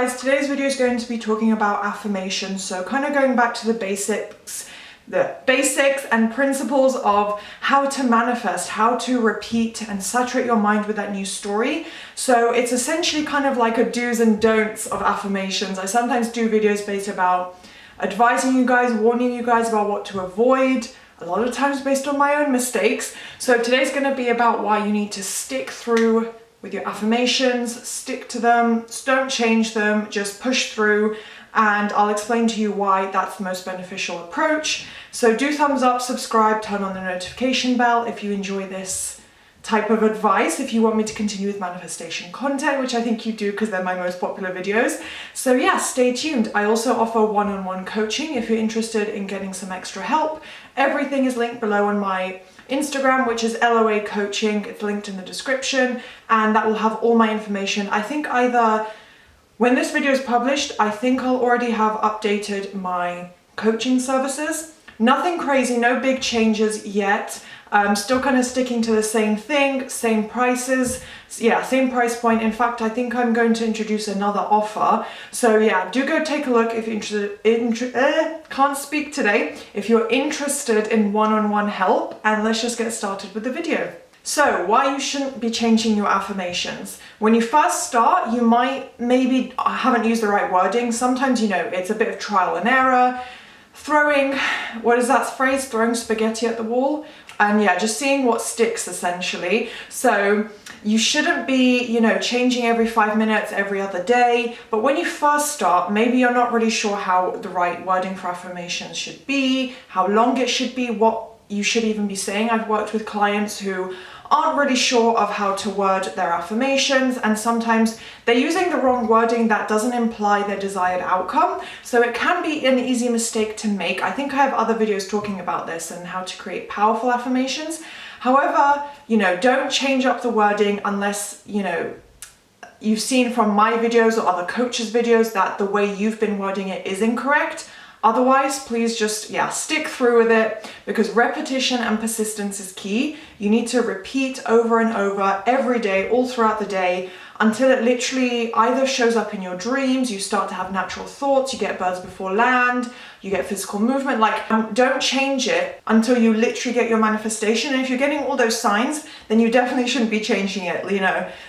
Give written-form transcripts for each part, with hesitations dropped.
guys, today's video is going to be talking about affirmations, so kind of going back to the basics and principles of how to manifest, how to repeat and saturate your mind with that new story. So it's essentially kind of like a do's and don'ts of affirmations. I sometimes do videos based about advising you guys, warning you guys about what to avoid, a lot of times based on my own mistakes. So today's going to be about why you need to stick through with your affirmations, stick to them, don't change them, just push through, and I'll explain to you why that's the most beneficial approach. So do thumbs up, subscribe, turn on the notification bell if you enjoy this type of advice, if you want me to continue with manifestation content, which I think you do because they're my most popular videos. So yeah, stay tuned. I also offer one-on-one coaching if you're interested in getting some extra help. Everything is linked below on my Instagram, which is LOA Coaching. It's linked in the description, and that will have all my information. I think either when this video is published, I think I'll already have updated my coaching services. Nothing crazy, no big changes yet. Still kind of sticking to the same thing, same prices. Yeah, same price point. In fact, I think I'm going to introduce another offer. So yeah, do go take a look if you're interested. Can't speak today. If you're interested in one-on-one help, and let's just get started with the video. So why you shouldn't be changing your affirmations. When you first start, you might maybe haven't used the right wording. Sometimes, it's a bit of trial and error. Throwing, what is that phrase? Throwing spaghetti at the wall. And yeah, just seeing what sticks essentially. So you shouldn't be, changing every 5 minutes, every other day. But when you first start, maybe you're not really sure how the right wording for affirmations should be, how long it should be, what you should even be saying. I've worked with clients who aren't really sure of how to word their affirmations, and sometimes they're using the wrong wording that doesn't imply their desired outcome. So it can be an easy mistake to make. I think I have other videos talking about this and how to create powerful affirmations. However, don't change up the wording unless, you've seen from my videos or other coaches' videos that the way you've been wording it is incorrect. Otherwise, please just, stick through with it, because repetition and persistence is key. You need to repeat over and over every day, all throughout the day, until it literally either shows up in your dreams, you start to have natural thoughts, you get birds before land, you get physical movement. Don't change it until you literally get your manifestation. And if you're getting all those signs, then you definitely shouldn't be changing it.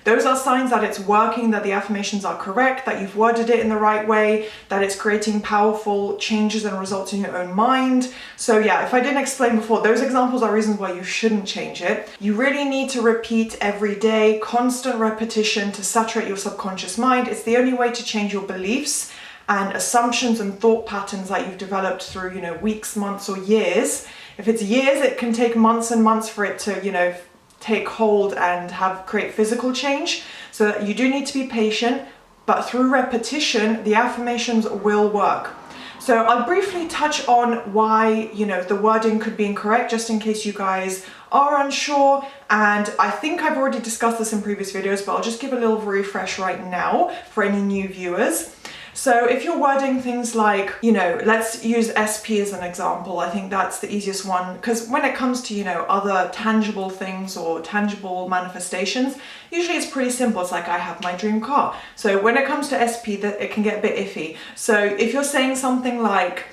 Those are signs that it's working, that the affirmations are correct, that you've worded it in the right way, that it's creating powerful changes and results in your own mind. So yeah, if I didn't explain before, those examples are reasons why you shouldn't change it. You really need to repeat every day, constant repetition to saturate your subconscious mind. It's the only way to change your beliefs and assumptions and thought patterns that you've developed through, weeks, months, or years. If it's years, it can take months and months for it to, take hold and create physical change. So that you do need to be patient, but through repetition, the affirmations will work. So I'll briefly touch on why, the wording could be incorrect, just in case you guys are unsure. And I think I've already discussed this in previous videos, but I'll just give a little refresh right now for any new viewers. So if you're wording things like, let's use SP as an example. I think that's the easiest one, because when it comes to, other tangible things or tangible manifestations, usually it's pretty simple. It's like, I have my dream car. So when it comes to SP, that it can get a bit iffy. So if you're saying something like,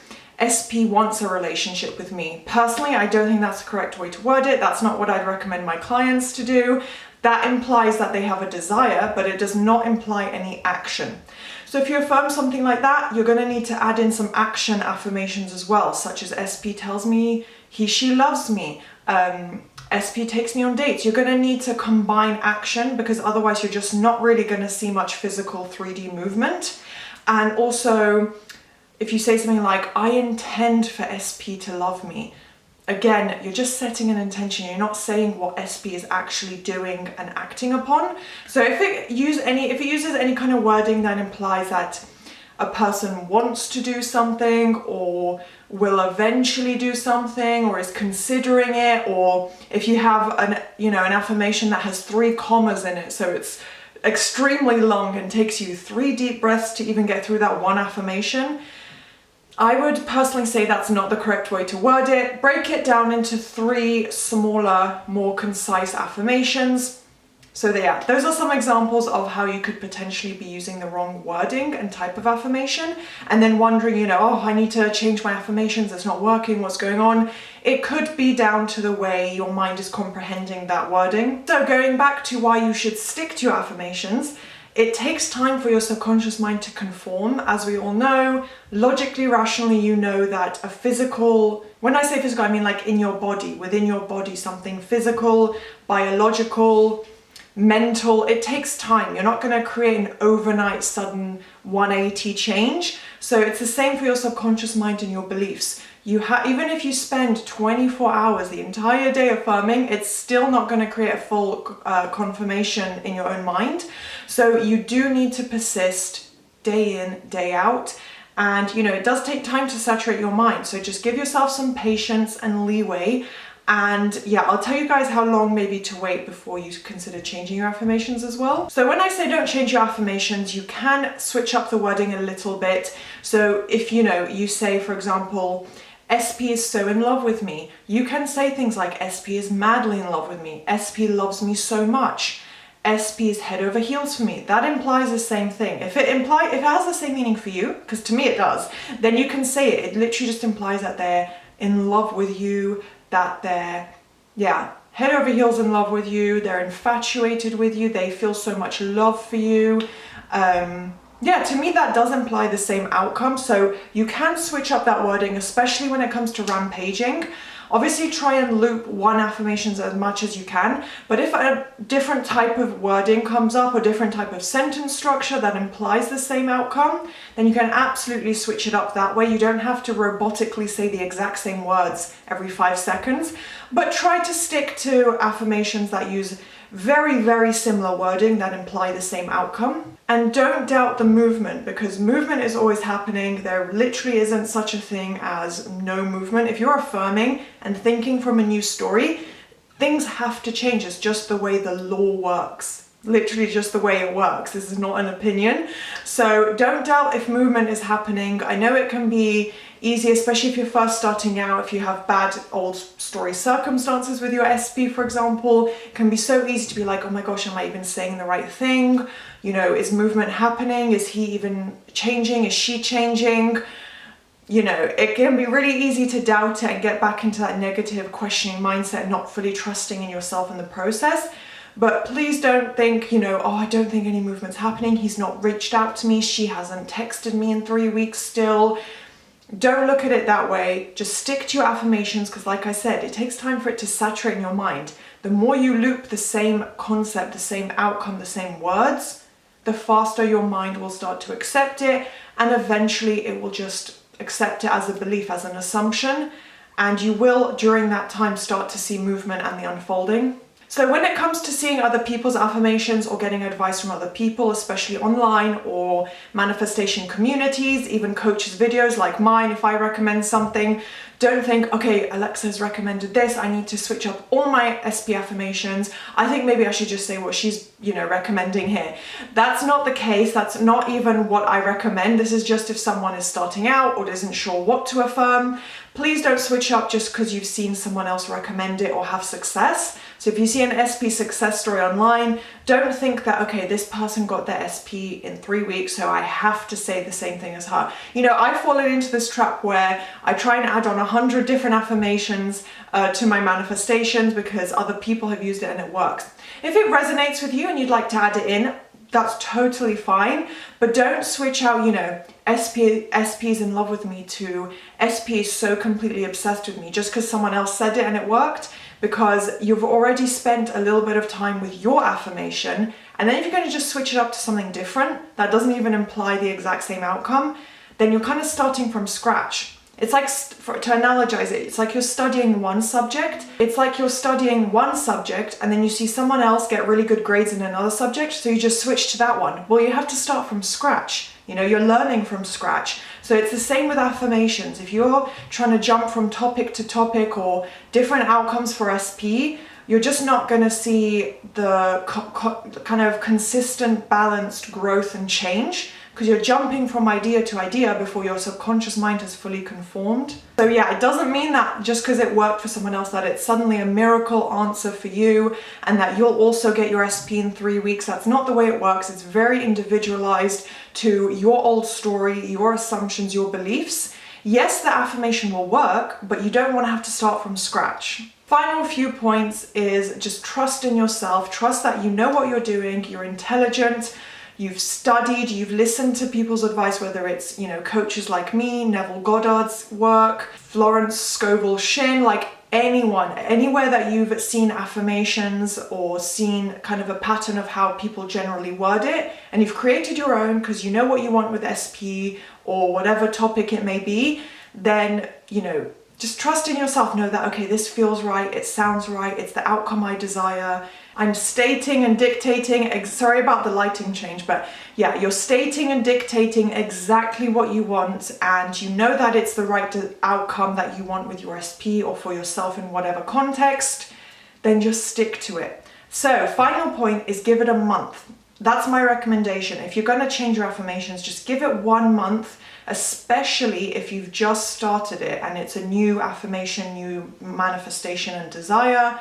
SP wants a relationship with me, personally, I don't think that's the correct way to word it. That's not what I'd recommend my clients to do. That implies that they have a desire, but it does not imply any action. So if you affirm something like that, you're going to need to add in some action affirmations as well, such as SP tells me she loves me. SP takes me on dates. You're going to need to combine action, because otherwise you're just not really going to see much physical 3D movement. And also, if you say something like, I intend for SP to love me, again, you're just setting an intention. You're not saying what SP is actually doing and acting upon. So if it uses any kind of wording that implies that a person wants to do something, or will eventually do something, or is considering it, or if you have an affirmation that has 3 commas in it, so it's extremely long and takes you 3 deep breaths to even get through that one affirmation, I would personally say that's not the correct way to word it. Break it down into 3 smaller, more concise affirmations. So yeah, those are some examples of how you could potentially be using the wrong wording and type of affirmation, and then wondering, you know, oh, I need to change my affirmations, it's not working, what's going on? It could be down to the way your mind is comprehending that wording. So going back to why you should stick to your affirmations, it takes time for your subconscious mind to conform. As we all know, logically, rationally, you know that a physical, when I say physical, I mean like in your body, within your body, something physical, biological, mental, it takes time. You're not going to create an overnight sudden 180 change. So it's the same for your subconscious mind and your beliefs. Even if you spend 24 hours the entire day affirming, it's still not going to create a full confirmation in your own mind. So you do need to persist day in, day out. And, you know, it does take time to saturate your mind. So just give yourself some patience and leeway. And yeah, I'll tell you guys how long maybe to wait before you consider changing your affirmations as well. So when I say don't change your affirmations, you can switch up the wording a little bit. So if, you know, you say, for example, SP is so in love with me, you can say things like SP is madly in love with me, SP loves me so much, SP is head over heels for me. That implies the same thing. If it has the same meaning for you, because to me it does, then you can say it. It literally just implies that they're in love with you, that they're, yeah, head over heels in love with you, they're infatuated with you, they feel so much love for you. Yeah, to me that does imply the same outcome. So you can switch up that wording, especially when it comes to rampaging. Obviously try and loop one affirmations as much as you can, but if a different type of wording comes up or different type of sentence structure that implies the same outcome, then you can absolutely switch it up that way. You don't have to robotically say the exact same words every 5 seconds, but try to stick to affirmations that use very, very similar wording that imply the same outcome. And don't doubt the movement, because movement is always happening. There literally isn't such a thing as no movement. If you're affirming and thinking from a new story, things have to change. It's just the way the law works. Literally just the way it works. This is not an opinion. So don't doubt if movement is happening. I know it can be easy, especially if you're first starting out, if you have bad old story circumstances with your SP, for example. It can be so easy to be like, oh my gosh, am I even saying the right thing? You know, is movement happening? Is he even changing? Is she changing? You know, it can be really easy to doubt it and get back into that negative questioning mindset, not fully trusting in yourself in the process. But please don't think, you know, oh, I don't think any movement's happening. He's not reached out to me. She hasn't texted me in 3 weeks still. Don't look at it that way. Just stick to your affirmations, because like I said, it takes time for it to saturate in your mind. The more you loop the same concept, the same outcome, the same words, the faster your mind will start to accept it, and eventually it will just accept it as a belief, as an assumption, and you will during that time start to see movement and the unfolding. So when it comes to seeing other people's affirmations or getting advice from other people, especially online or manifestation communities, even coaches' videos like mine, if I recommend something, don't think, okay, Alexa's recommended this, I need to switch up all my SP affirmations. I think maybe I should just say what she's, you know, recommending here. That's not the case. That's not even what I recommend. This is just if someone is starting out or isn't sure what to affirm. Please don't switch up just because you've seen someone else recommend it or have success. So if you see an SP success story online, don't think that, okay, this person got their SP in 3 weeks, so I have to say the same thing as her. You know, I've fallen into this trap where I try and add on 100 different affirmations to my manifestations because other people have used it and it works. If it resonates with you and you'd like to add it in, that's totally fine, but don't switch out, you know, SP is in love with me to SP is so completely obsessed with me just because someone else said it and it worked, because you've already spent a little bit of time with your affirmation, and then if you're going to just switch it up to something different that doesn't even imply the exact same outcome, then you're kind of starting from scratch. It's like, to analogize it, it's like you're studying one subject. It's like you're studying one subject and then you see someone else get really good grades in another subject, so you just switch to that one. Well, you have to start from scratch. You know, you're learning from scratch. So it's the same with affirmations. If you're trying to jump from topic to topic or different outcomes for SP, you're just not going to see the kind of consistent, balanced growth and change, because you're jumping from idea to idea before your subconscious mind has fully conformed. So yeah, it doesn't mean that just because it worked for someone else that it's suddenly a miracle answer for you and that you'll also get your SP in 3 weeks. That's not the way it works. It's very individualized to your old story, your assumptions, your beliefs. Yes, the affirmation will work, but you don't want to have to start from scratch. Final few points is just trust in yourself. Trust that you know what you're doing, you're intelligent, you've studied, you've listened to people's advice, whether it's, coaches like me, Neville Goddard's work, Florence Scovel Shinn, like anyone, anywhere that you've seen affirmations or seen kind of a pattern of how people generally word it, and you've created your own because you know what you want with SP or whatever topic it may be, then, just trust in yourself. Know that, okay, this feels right, it sounds right, it's the outcome I desire. I'm stating and dictating, sorry about the lighting change, but yeah, you're stating and dictating exactly what you want, and you know that it's the right outcome that you want with your SP or for yourself in whatever context, then just stick to it. So, final point is give it a month. That's my recommendation. If you're going to change your affirmations, just give it 1 month, especially if you've just started it and it's a new affirmation, new manifestation and desire.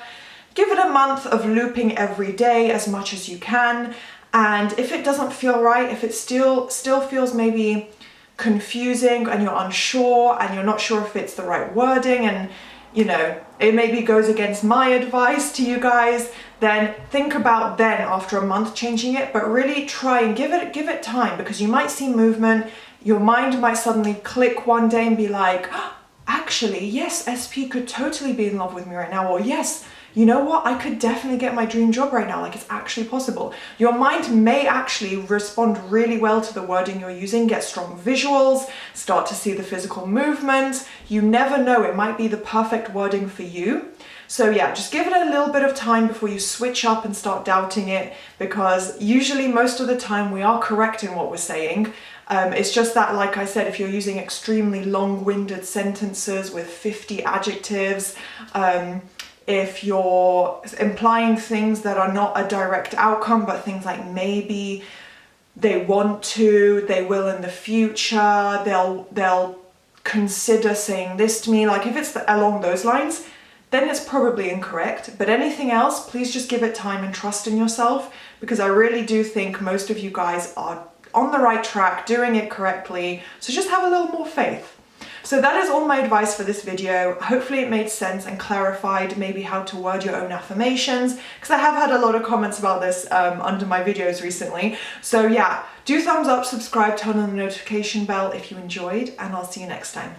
Give it a month of looping every day as much as you can. And if it doesn't feel right, if it still feels maybe confusing and you're unsure and you're not sure if it's the right wording and, it maybe goes against my advice to you guys, then think about then after a month changing it, but really try and give it time, because you might see movement. Your mind might suddenly click one day and be like, oh, actually, yes, SP could totally be in love with me right now, or yes, you know what, I could definitely get my dream job right now, like it's actually possible. Your mind may actually respond really well to the wording you're using, get strong visuals, start to see the physical movement. You never know, it might be the perfect wording for you. So yeah, just give it a little bit of time before you switch up and start doubting it, because usually most of the time we are correct in what we're saying. It's just that, like I said, if you're using extremely long-winded sentences with 50 adjectives, if you're implying things that are not a direct outcome, but things like maybe, they want to, they will in the future, they'll consider saying this to me, like if it's along those lines, then it's probably incorrect. But anything else, please just give it time and trust in yourself, because I really do think most of you guys are on the right track, doing it correctly. So just have a little more faith. So that is all my advice for this video. Hopefully it made sense and clarified maybe how to word your own affirmations, because I have had a lot of comments about this under my videos recently. So yeah, do thumbs up, subscribe, turn on the notification bell if you enjoyed, and I'll see you next time.